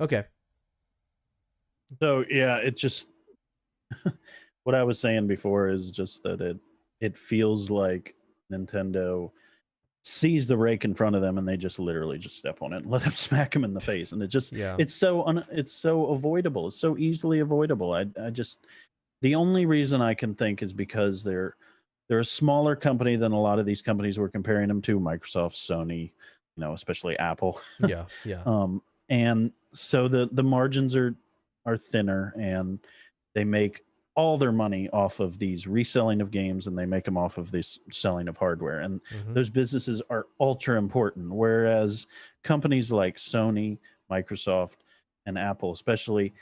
Okay. So yeah, it just what I was saying before is just that it feels like Nintendo sees the rake in front of them and they just literally just step on it and let them smack them in the face, and Yeah. it's so avoidable, it's so easily avoidable. I just, the only reason I can think is because they're a smaller company than a lot of these companies we're comparing them to, Microsoft, Sony, especially Apple. Yeah. Yeah. um, and so the margins are thinner, and they make all their money off of these reselling of games, and they make them off of this selling of hardware, and Hmm. those businesses are ultra important, whereas companies like Sony, Microsoft, and Apple especially,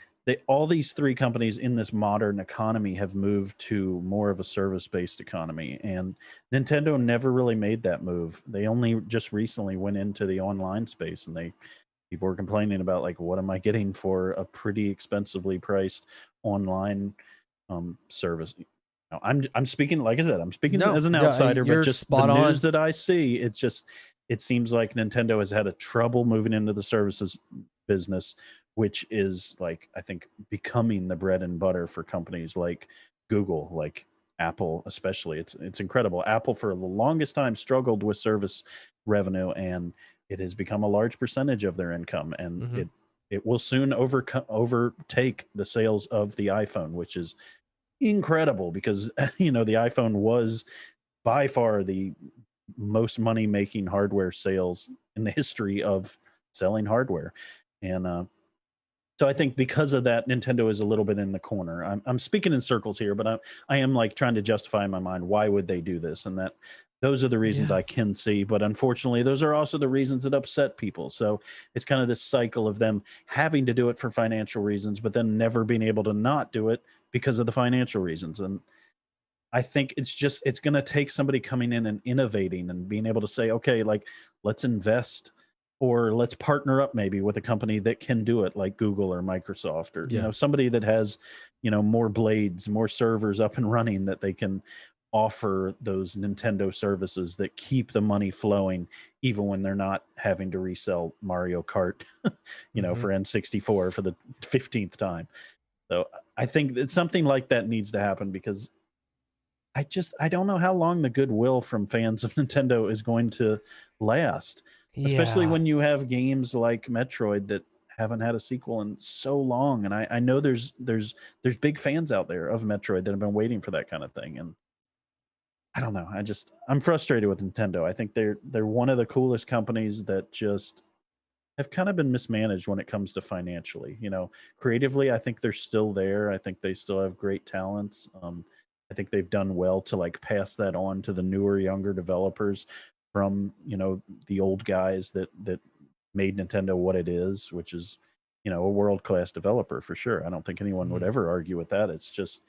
all these three companies in this modern economy have moved to more of a service-based economy, and Nintendo never really made that move. They only just recently went into the online space, and they people were complaining about, like, what am I getting for a pretty expensively priced online service. I'm speaking, like I said, I'm speaking No, as an yeah, outsider, but you're just the spot news on. that I see, it seems like Nintendo has had a trouble moving into the services business, which is, like, I think, becoming the bread and butter for companies like Google, like Apple, especially. It's incredible. Apple for the longest time struggled with service revenue, and it has become a large percentage of their income, and Hmm. it will soon overtake the sales of the iPhone, which is incredible because the iPhone was by far the most money making hardware sales in the history of selling hardware. And so I think because of that, Nintendo is a little bit in the corner. I'm speaking in circles here, but I am, like, trying to justify in my mind why would they do this, and that those are the reasons Yeah. I can see. But unfortunately, those are also the reasons that upset people. So it's kind of this cycle of them having to do it for financial reasons, but then never being able to not do it because of the financial reasons. And I think it's going to take somebody coming in and innovating and being able to say, okay, like, let's invest, or let's partner up maybe with a company that can do it, like Google or Microsoft, or Yeah. somebody that has more blades, more servers up and running, that they can offer those Nintendo services that keep the money flowing even when they're not having to resell Mario Kart, Hmm. for N64 for the 15th time. So I think that something like that needs to happen, because I don't know how long the goodwill from fans of Nintendo is going to last, especially Yeah. when you have games like Metroid that haven't had a sequel in so long. And I know there's big fans out there of Metroid that have been waiting for that kind of thing. And I don't know. I'm frustrated with Nintendo. I think they're one of the coolest companies that just have kind of been mismanaged when it comes to financially. Creatively, I think they're still there. I think they still have great talents. I think they've done well to, like, pass that on to the newer, younger developers from the old guys that made Nintendo what it is, which is a world class developer for sure. I don't think anyone would Mhm. ever argue with that. It's just,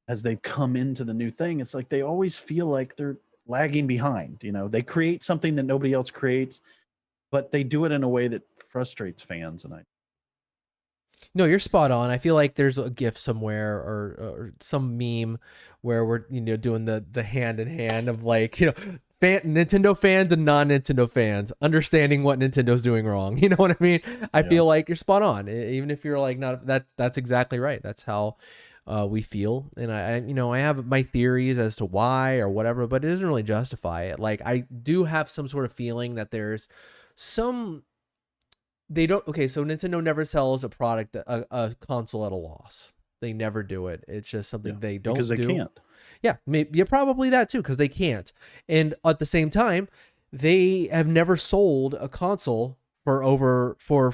as they've come into the new thing, it's like they always feel like they're lagging behind. They create something that nobody else creates, but they do it in a way that frustrates fans. And I No, you're spot on. I feel like there's a GIF somewhere or some meme where we're doing the hand in hand of, like, Nintendo fans and non Nintendo fans understanding what Nintendo's doing wrong. You know what I mean? I Yeah. feel like you're spot on. Even if you're like not, that's exactly right. That's how we feel. And I have my theories as to why or whatever, but it doesn't really justify it. Like, I do have some sort of feeling that there's some they don't. Okay, so Nintendo never sells a product, a console, at a loss. They never do it. It's just Yeah, something they because don't they do. can't. Yeah, maybe, yeah, probably that too, because they can't. And at the same time, they have never sold a console for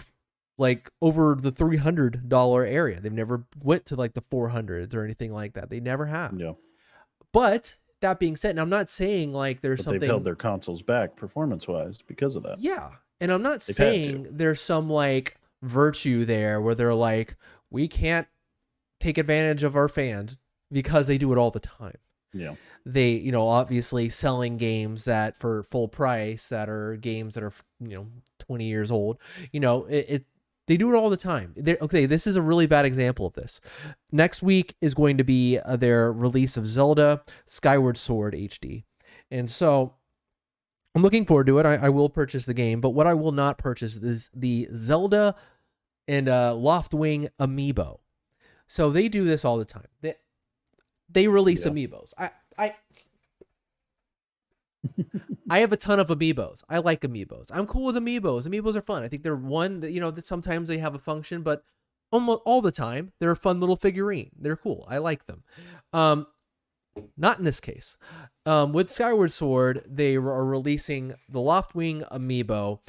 like over the $300 area. They've never went to like the 400s or anything like that. They never have. Yeah, But that being said, and I'm not saying like there's but they've held something. their consoles back performance-wise because of that. Yeah. And I'm not They've had to. saying there's some like virtue there where they're like, we can't take advantage of our fans, because they do it all the time. Yeah. They, obviously selling games that for full price, that are games that are, 20 years old, they do it all the time. Okay, this is a really bad example of this. Next week is going to be their release of Zelda Skyward Sword HD. And so I'm looking forward to it. I will purchase the game, but what I will not purchase is the Zelda and Loftwing Amiibo. So they do this all the time. They release Yeah. Amiibos. I have a ton of Amiibos. I like Amiibos. I'm cool with Amiibos. Amiibos are fun. I think they're one that, that sometimes they have a function, but almost all the time they're a fun little figurine. They're cool. I like them. Not in this case. With Skyward Sword, they are releasing the Loftwing Amiibo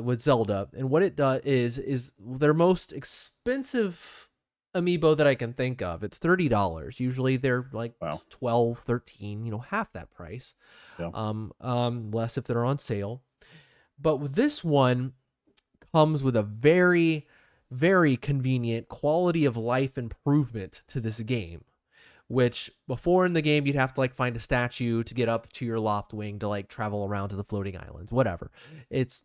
with Zelda, and what it does is their most expensive Amiibo that I can think of. It's $30. Usually they're like Wow. 12, 13, half that price. Yeah. Less if they're on sale. But with this one comes with a very, very convenient quality of life improvement to this game. Which before in the game you'd have to like find a statue to get up to your Loftwing to like travel around to the floating islands, whatever. It's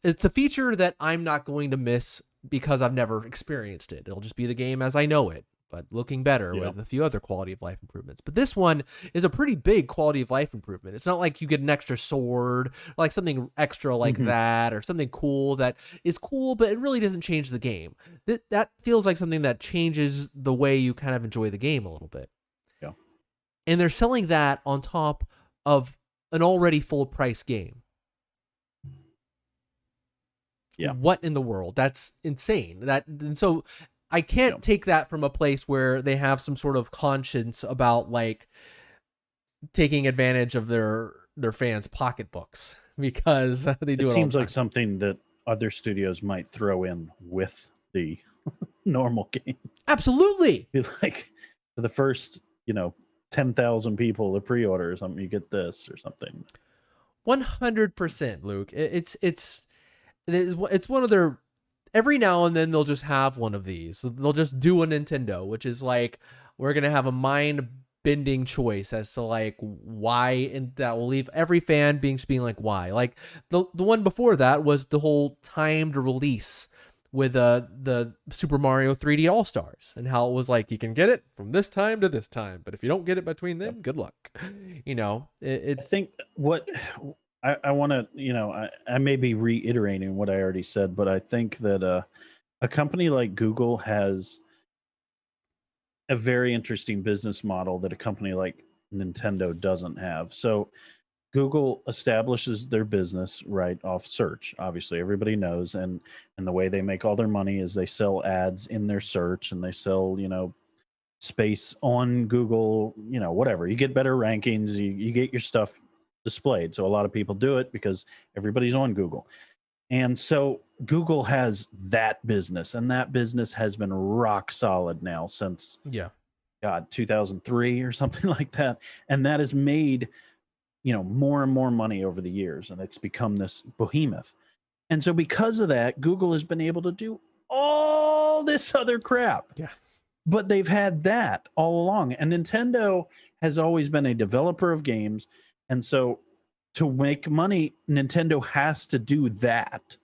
a feature that I'm not going to miss because I've never experienced it. It'll just be the game as I know it, but looking better with a few other quality of life improvements. But this one is a pretty big quality of life improvement. It's not like you get an extra sword, like something extra like that, or something cool that is cool, but it really doesn't change the game. That feels like something that changes the way you kind of enjoy the game a little bit. Yeah. And they're selling that on top of an already full price game. Yeah. What in the world? That's insane. And so I can't take that from a place where they have some sort of conscience about like taking advantage of their fans' pocketbooks, because they do it. It seems like something that other studios might throw in with the normal game. Absolutely. Like for the first, 10,000 people to pre-order or something, you get this or something. 100%, Luke. It's one of their, every now and then they'll just have one of these. They'll just do a Nintendo, which is like, we're going to have a mind-bending choice as to like why, and that will leave every fan being like, why? Like the one before that was the whole timed release with the Super Mario 3D All-Stars, and how it was like, you can get it from this time to this time, but if you don't get it between then, good luck. I think what I want to, I may be reiterating what I already said, but I think that a company like Google has a very interesting business model that a company like Nintendo doesn't have. So Google establishes their business right off search. Obviously, everybody knows, and the way they make all their money is they sell ads in their search, and they sell, space on Google, whatever. You get better rankings, you get your stuff displayed. So a lot of people do it because everybody's on Google. And so Google has that business, and that business has been rock solid now since 2003 or something like that. And that has made, more and more money over the years, and it's become this behemoth. And so because of that, Google has been able to do all this other crap. Yeah. But they've had that all along. And Nintendo has always been a developer of games. And so to make money, Nintendo has to do that.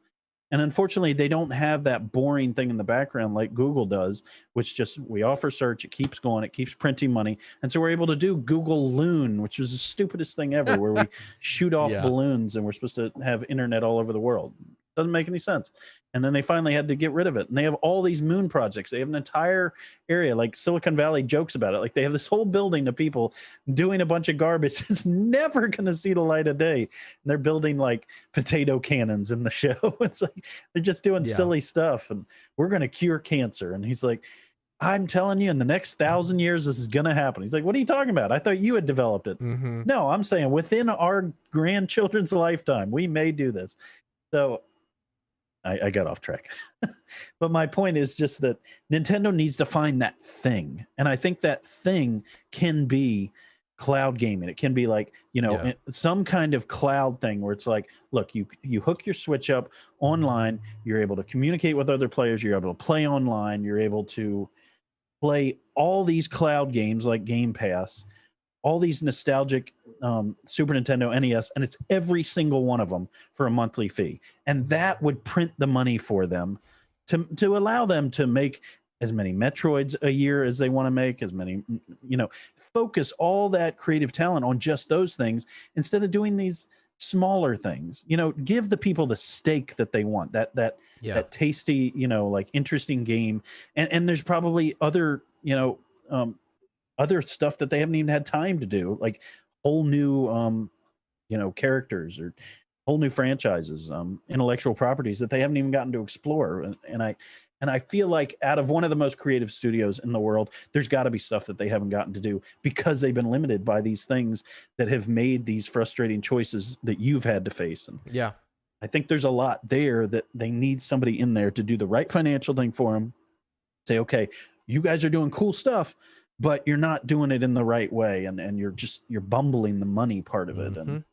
And unfortunately, they don't have that boring thing in the background like Google does, which just, we offer search, it keeps going, it keeps printing money. And so we're able to do Google Loon, which was the stupidest thing ever, where we shoot off balloons and we're supposed to have internet all over the world. Doesn't make any sense. And then they finally had to get rid of it. And they have all these moon projects. They have an entire area, like Silicon Valley jokes about it. Like they have this whole building of people doing a bunch of garbage that's never going to see the light of day. And they're building like potato cannons in the show. It's like they're just doing silly stuff. And we're going to cure cancer. And he's like, I'm telling you, in the next 1,000 years, this is going to happen. He's like, what are you talking about? I thought you had developed it. No, I'm saying within our grandchildren's lifetime, we may do this. So I got off track. But my point is just that Nintendo needs to find that thing. And I think that thing can be cloud gaming. It can be like, some kind of cloud thing where it's like, look, you hook your Switch up online, you're able to communicate with other players, you're able to play online, you're able to play all these cloud games like Game Pass, all these nostalgic Super Nintendo, NES, and it's every single one of them for a monthly fee. And that would print the money for them to allow them to make as many Metroids a year as they want to make, as many, focus all that creative talent on just those things instead of doing these smaller things. You know, give the people the steak that they want. Yeah. That tasty, you know, like interesting game. And there's probably other, other stuff that they haven't even had time to do, like whole new characters or whole new franchises, intellectual properties that they haven't even gotten to explore. And I feel like out of one of the most creative studios in the world, there's got to be stuff that they haven't gotten to do because they've been limited by these things that have made these frustrating choices that you've had to face. And Yeah. I think there's a lot there that they need somebody in there to do the right financial thing for them. Say, okay, you guys are doing cool stuff, but you're not doing it in the right way, and you're bumbling the money part of it. Hmm. And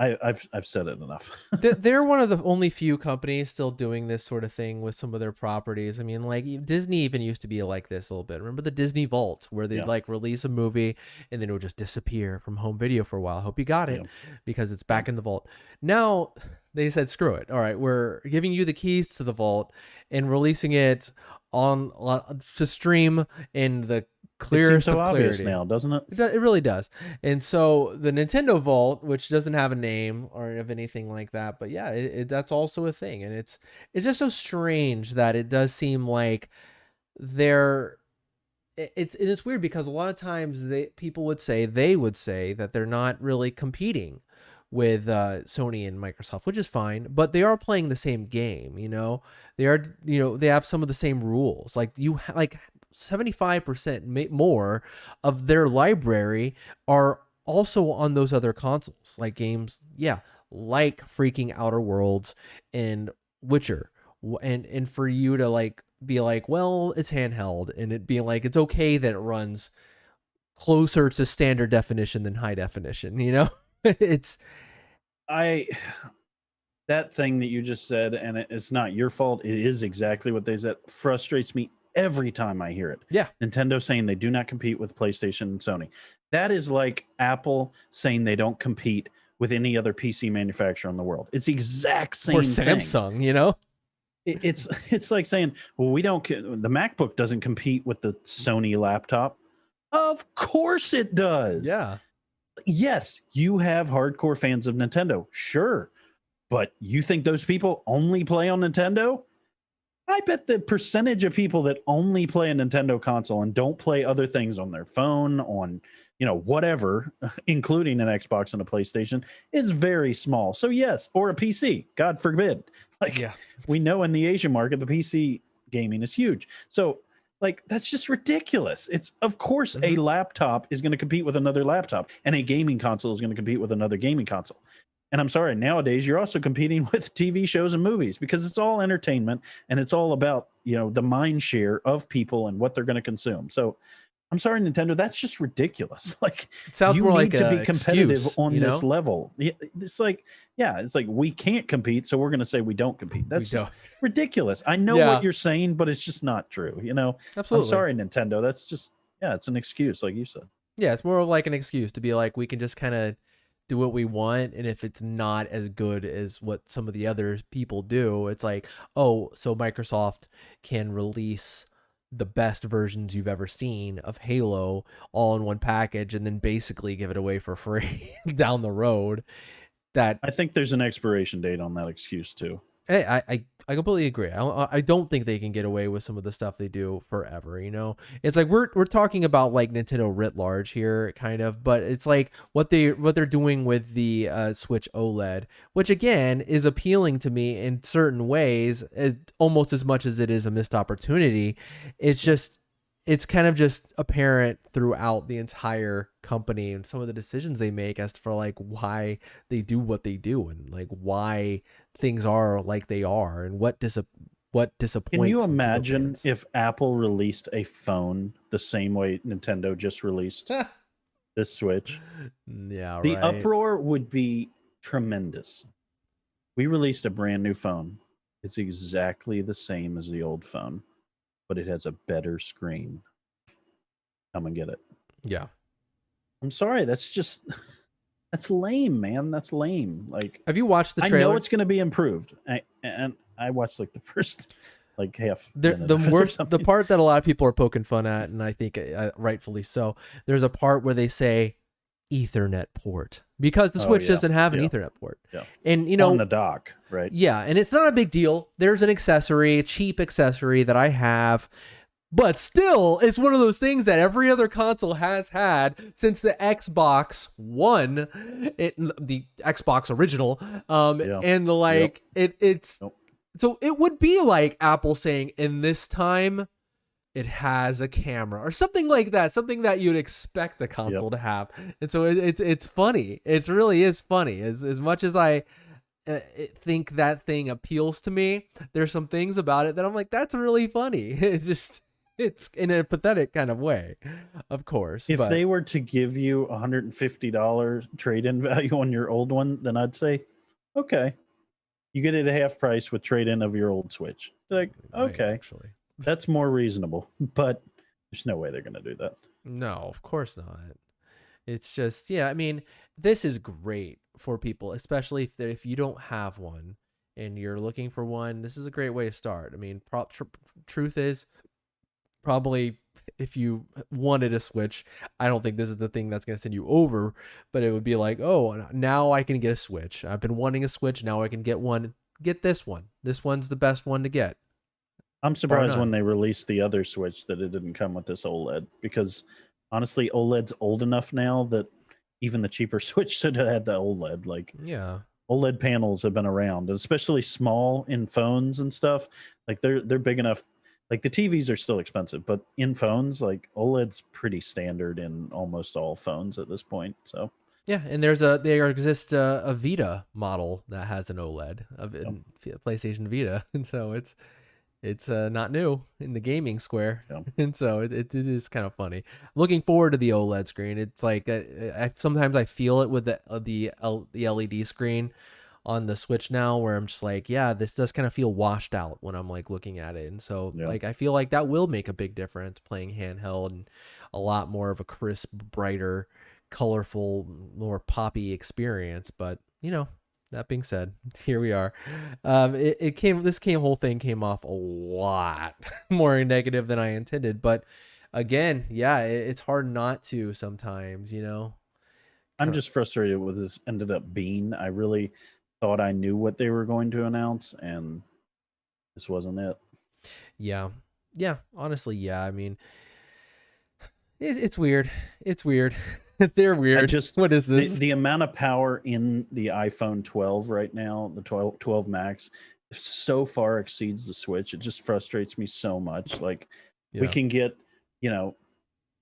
I've said it enough. They're one of the only few companies still doing this sort of thing with some of their properties. I mean, like Disney even used to be like this a little bit. Remember the Disney Vault, where they'd Yeah, like release a movie and then it would just disappear from home video for a while. Hope you got yeah, it because it's back in the vault. Now they said, screw it. All right, we're giving you the keys to the vault and releasing it on to stream in the it seems clearest so of obvious clarity. now, doesn't it? It really does. And so the Nintendo Vault, which doesn't have a name or of anything like that, but yeah, that's also a thing. And it's just so strange that it does seem like they're it's weird because a lot of times people would say that they're not really competing with Sony and Microsoft, which is fine, but they are playing the same game. They are, they have some of the same rules. Like 75% more of their library are also on those other consoles, like games, yeah, like freaking Outer Worlds and Witcher. And for you to like be like, well, it's handheld, and it being like it's okay that it runs closer to standard definition than high definition, it's I That thing that you just said, and it's not your fault. It is exactly what they said. Frustrates me every time I hear it. yeah, Nintendo saying they do not compete with PlayStation and Sony. That is like Apple saying they don't compete with any other PC manufacturer in the world. It's the exact same or thing. Samsung. It's like saying, well, the MacBook doesn't compete with the Sony laptop. Of course it does. Yeah. Yes, you have hardcore fans of Nintendo. Sure. But you think those people only play on Nintendo? I bet the percentage of people that only play a Nintendo console and don't play other things on their phone, on, whatever, including an Xbox and a PlayStation, is very small. So yes, or a PC, God forbid. Like, Yeah. we know in the Asian market, the PC gaming is huge. So like, that's just ridiculous. It's, of course, a laptop is going to compete with another laptop, and a gaming console is going to compete with another gaming console. And I'm sorry, nowadays you're also competing with TV shows and movies because it's all entertainment, and it's all about, the mind share of people and what they're going to consume. So I'm sorry, Nintendo, that's just ridiculous. Like, It sounds you more need like to a be competitive excuse, on this level. It's like, it's like we can't compete, so we're going to say we don't compete. That's just ridiculous. I know what you're saying, but it's just not true. Absolutely. I'm sorry, Nintendo. That's just, it's an excuse, like you said. Yeah, it's more like an excuse to be like, we can just kind of do what we want, and if it's not as good as what some of the other people do, it's like, oh, so Microsoft can release the best versions you've ever seen of Halo all in one package and then basically give it away for free down the road. That I think there's an expiration date on that excuse too. I completely agree. I don't think they can get away with some of the stuff they do forever. It's like we're talking about like Nintendo writ large here, kind of, but it's like what they're doing with the Switch OLED, which again is appealing to me in certain ways, almost as much as it is a missed opportunity. It's kind of just apparent throughout the entire company and some of the decisions they make as for like why they do what they do and like why things are like they are and what disappoints. Can you imagine if Apple released a phone the same way Nintendo just released this Switch? Yeah, the right. uproar would be tremendous. We released a brand new phone. It's exactly the same as the old phone, but it has a better screen. Come and get it. Yeah. I'm sorry. That's just, that's lame, man. That's lame. Like, have you watched the trailer? I know it's going to be improved. And I watched like the first like half. The part that a lot of people are poking fun at, and I think rightfully so. There's a part where they say Ethernet port because the Oh Switch yeah, doesn't have an yeah, Ethernet port. yeah. And On the dock, right? yeah, and it's not a big deal. There's an accessory, a cheap accessory that I have, but still, it's one of those things that every other console has had since the Xbox One, the Xbox original, Yeah. and the Yep. it's Nope. so it would be like Apple saying, in this time, it has a camera or something like that, something that you'd expect a Yep. console to have. And so it's funny. It really is funny. As much as I think that thing appeals to me, there's some things about it that I'm like, that's really funny. It's in a pathetic kind of way, of course. If But they were to give you $150 trade-in value on your old one, then I'd say, okay, you get it at half price with trade-in of your old Switch. Like, right, okay, actually, that's more reasonable. But there's no way they're going to do that. no, of course not. It's just, yeah, I mean, this is great for people, especially if you don't have one and you're looking for one. This is a great way to start. I mean, truth is, probably if you wanted a Switch, I don't think this is the thing that's going to send you over, but it would be like, oh, now I can get a Switch. I've been wanting a Switch. Now I can get one. Get this one. This one's the best one to get, I'm bar surprised when none. they released the other Switch that it didn't come with this OLED because honestly, OLED's old enough now that even the cheaper Switch should have had the OLED. Like Yeah. OLED panels have been around, especially small in phones and stuff. Like they're big enough. Like the TVs are still expensive, but in phones, like OLED's pretty standard in almost all phones at this point. So Yeah, and there exists a Vita model that has an OLED of yeah, PlayStation Vita, and so it's not new in the gaming square, yeah. and so it is kind of funny. Looking forward to the OLED screen. It's like sometimes I feel it with the LED screen on the Switch now, where I'm just like, yeah, this does kind of feel washed out when I'm like looking at it, and so Yeah. like I feel like that will make a big difference playing handheld and a lot more of a crisp, brighter, colorful, more poppy experience. But that being said, here we are. Whole thing came off a lot more negative than I intended. But again, yeah, it's hard not to sometimes, I'm Kind of, just frustrated with this ended up being. I really thought I knew what they were going to announce, and this wasn't it. yeah, yeah. Honestly, yeah. I mean, it's weird. It's weird. They're I weird. just What is the, this? the amount of power in the iPhone 12 right now, the 12 Max, so far exceeds the Switch. It just frustrates me so much. Like we Yeah. can get, you know,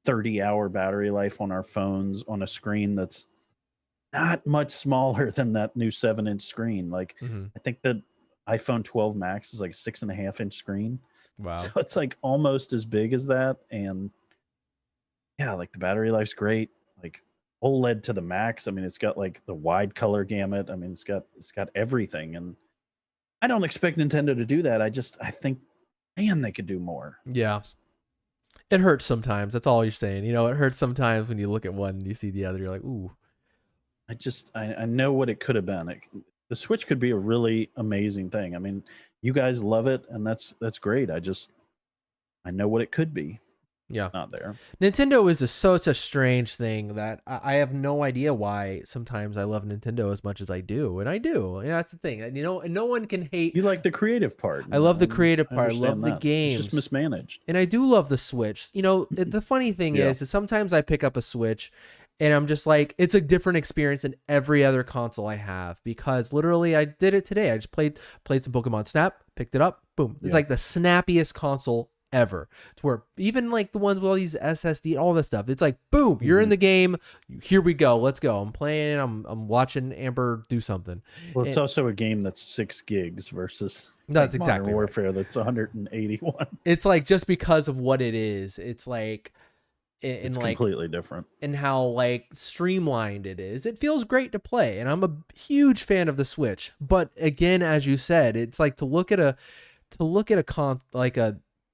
30-hour battery life on our phones on a screen that's not much smaller than that new 7-inch screen. Like Hmm. I think the iPhone 12 Max is like 6.5-inch screen. So Wow. it's like almost as big as that. And yeah, like the battery life's great. Like OLED to the max. I mean, it's got like the wide color gamut. I mean, it's got everything. And I don't expect Nintendo to do that. I think, man, they could do more. Yeah. It hurts sometimes. That's all you're saying. It hurts sometimes when you look at one and you see the other. You're like, ooh. I know what it could have been. The Switch could be a really amazing thing. I mean, you guys love it, and that's great. I know what it could be. Yeah. Not there. Nintendo is such a strange thing that I have no idea why sometimes I love Nintendo as much as I do. And I do. That's the thing. And, and no one can hate. You like the creative part. I love the And creative I part. I love understand the that. It's just games. mismanaged. And I do love the Switch. The funny thing Yeah. is sometimes I pick up a Switch and I'm just like, it's a different experience than every other console I have because literally I did it today. I just played some Pokemon Snap, picked it up, boom. It's Yeah. like the snappiest console ever, to where even like the ones with all these SSD, all this stuff, it's like, boom, you're in the game. Here we go. Let's go. I'm playing. I'm watching Amber do something. Well, it's And also a game that's 6 gigs versus that's like Modern exactly right. Warfare that's 181. It's like just because of what it is, it's like, It's like completely different. and how like streamlined it is. It feels great to play, and I'm a huge fan of the Switch. But again, as you said, it's like to look at a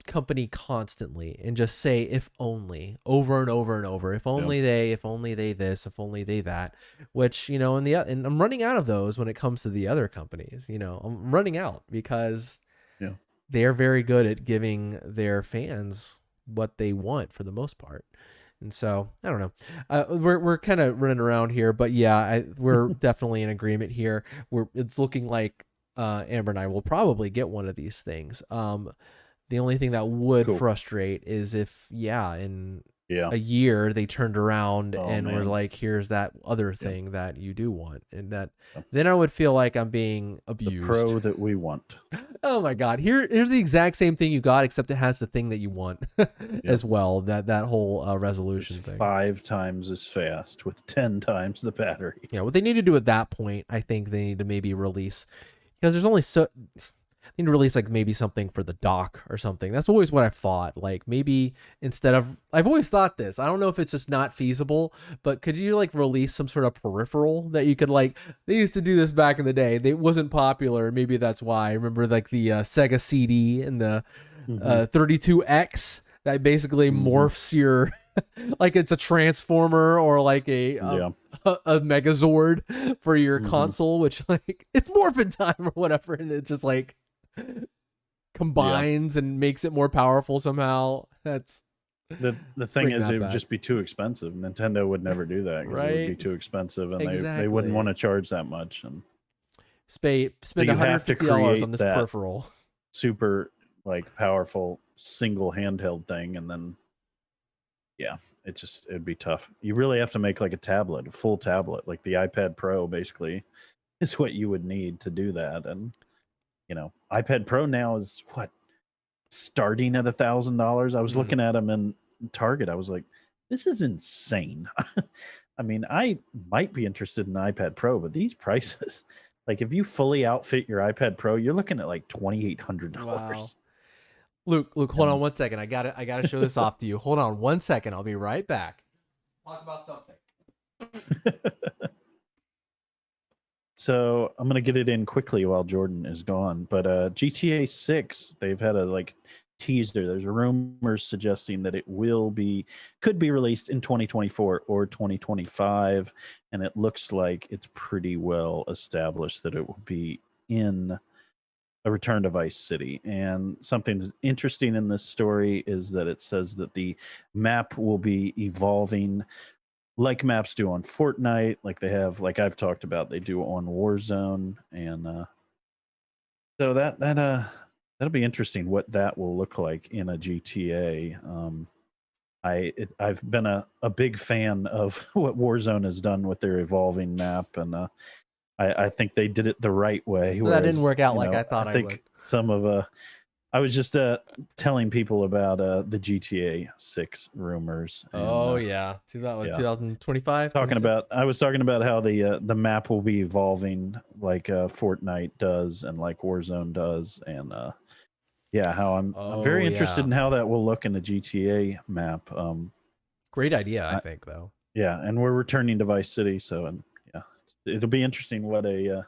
company constantly and just say if only over and over and over, if only if only they this, if only they that, which and I'm running out of those when it comes to the other companies. I'm running out because they're very good at giving their fans what they want for the most part. And so I don't know. We're kind of running around here, but yeah, we're definitely in agreement here. It's looking like Amber and I will probably get one of these things. The only thing that would Cool. frustrate is if, in Yeah. a year they turned around Oh and were man. like, here's that other Yep. thing that you do want. And that Yep. then I would feel like I'm being The abused. Pro that we want. Oh my God. Here's the exact same thing you got, except it has the thing that you want Yep. as well. That whole resolution It's thing. 5 times as fast with 10 times the battery. Yeah. What they need to do at that point, I think they need to maybe release, because there's only so, they need to release like maybe something for the dock or something. That's always what I've thought. Like maybe instead of, I've always thought this, I don't know if it's just not feasible, but could you like release some sort of peripheral that you could like, they used to do this back in the day. It wasn't popular. Maybe that's why. I remember like the Sega CD and the 32X that basically morphs your, like it's a transformer or like a Megazord for your console, which like it's morphin time or whatever, and it's just like combines and makes it more powerful somehow. That's the thing is, it would just be too expensive. Nintendo would never do that because it would be too expensive, and they wouldn't want to charge that much. And spend $150 on this peripheral, super like powerful single handheld thing, and then it'd be tough. You really have to make like a full tablet, like the iPad Pro basically is what you would need to do that. And iPad Pro now is what, starting at $1,000. I was looking at them in Target. I was like, this is insane. I mean, I might be interested in an iPad Pro, but these prices, like if you fully outfit your iPad Pro, you're looking at like $2,800. Wow. Luke, hold on 1 second. I gotta show this off to you. Hold on 1 second. I'll be right back. Talk about something. So I'm gonna get it in quickly while Jordan is gone. But GTA 6, they've had a like teaser. There's rumors suggesting that it could be released in 2024 or 2025, and it looks like it's pretty well established that it will be in a Return to Vice City. And something that's interesting in this story is that it says that the map will be evolving like maps do on Fortnite, like I've talked about, they do on Warzone. And so that'll be interesting what that will look like in a GTA. I've been a big fan of what Warzone has done with their evolving map, and I think they did it the right way. Well, that didn't work out like I thought. I think some of I was just telling people about the GTA 6 rumors. And, 2025. I was talking about how the map will be evolving like Fortnite does and like Warzone does, and how I'm very interested in how that will look in the GTA map. Great idea, I think, though. Yeah, and we're returning to Vice City, so it'll be interesting what a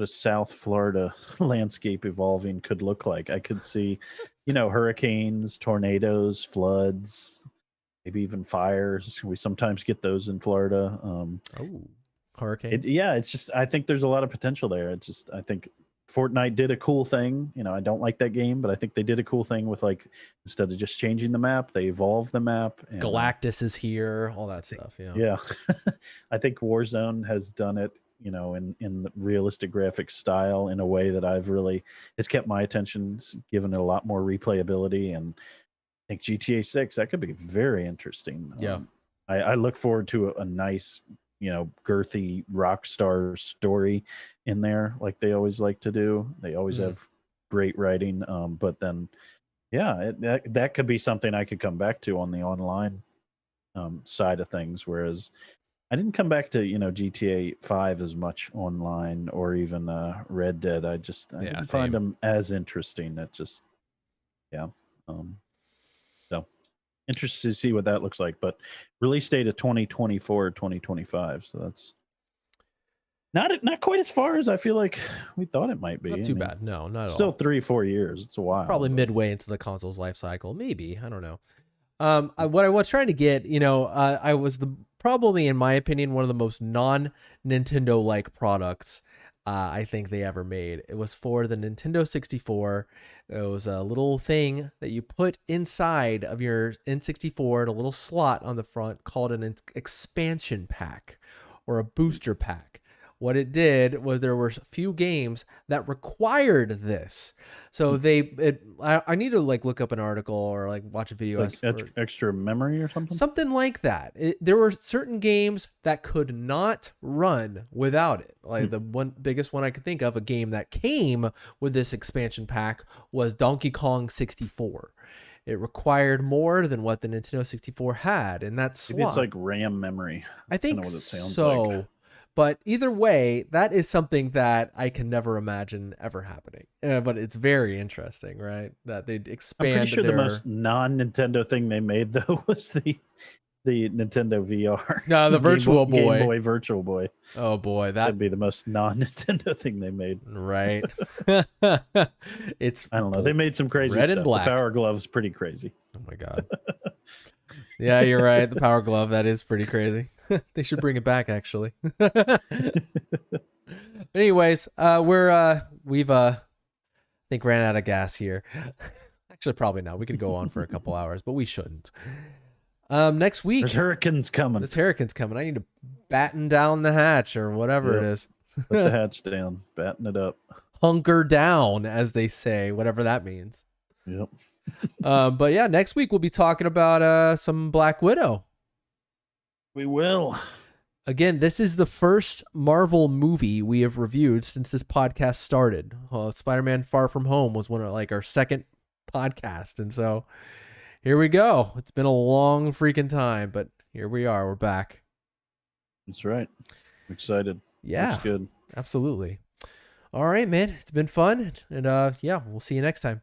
South Florida landscape evolving could look like. I could see, hurricanes, tornadoes, floods, maybe even fires. We sometimes get those in Florida. Hurricanes. It's just, I think there's a lot of potential there. I think Fortnite did a cool thing. I don't like that game, but I think they did a cool thing with like, instead of just changing the map, they evolved the map. And, Galactus is here, all that stuff. Yeah. I think Warzone has done it, in the realistic graphic style in a way that it's kept my attention, given it a lot more replayability. And I think GTA 6, that could be very interesting. Yeah. I look forward to a nice, girthy rock star story in there, like they always like to do. They always have great writing. But then, that could be something I could come back to on the online side of things. Whereas I didn't come back to GTA 5 as much online, or even Red Dead. I didn't find them as interesting. So interested to see what that looks like. But release date of 2024 or 2025. So that's not quite as far as I feel like we thought it might be. Not too bad. No, not at all. Still 3-4 years. It's a while. Probably midway into the console's life cycle. Maybe. I don't know. What I was trying to get, I was probably, in my opinion, one of the most non-Nintendo-like products I think they ever made. It was for the Nintendo 64. It was a little thing that you put inside of your N64 in a little slot on the front called an expansion pack or a booster pack. What it did was there were a few games that required this. So I need to like look up an article or like watch a video Like extra memory or something. something like that. There were certain games that could not run without it. Like the biggest one I could think of, a game that came with this expansion pack, was Donkey Kong 64. It required more than what the Nintendo 64 had, and that's Maybe it's like RAM memory. I think what it sounds so. like. But either way, that is something that I can never imagine ever happening. But it's very interesting, right? That they'd expand. I'm pretty sure the most non-Nintendo thing they made though was the Nintendo VR. No, the Virtual Boy. Game Boy Virtual Boy. Oh boy, that'd be the most non-Nintendo thing they made. Right. It's I don't know. They made some crazy red stuff. and black. The Power Glove is pretty crazy. Oh my god. Yeah, you're right. The Power Glove, that is pretty crazy. They should bring it back, actually. Anyways, we've I think ran out of gas here. Actually, probably not. We could go on for a couple hours, but we shouldn't. Next week, there's hurricanes coming. I need to batten down the hatch or whatever it is. Put the hatch down, batten it up. Hunker down, as they say, whatever that means. Yep. But yeah, next week we'll be talking about some Black Widow. We will. Again, this is the first Marvel movie we have reviewed since this podcast started. Spider-Man Far From Home was one of like our second podcast, and so here we go. It's been a long freaking time, but here we are. We're back. That's right. I'm excited. Yeah. Looks good. Absolutely. All right, man. It's been fun, and yeah, we'll see you next time.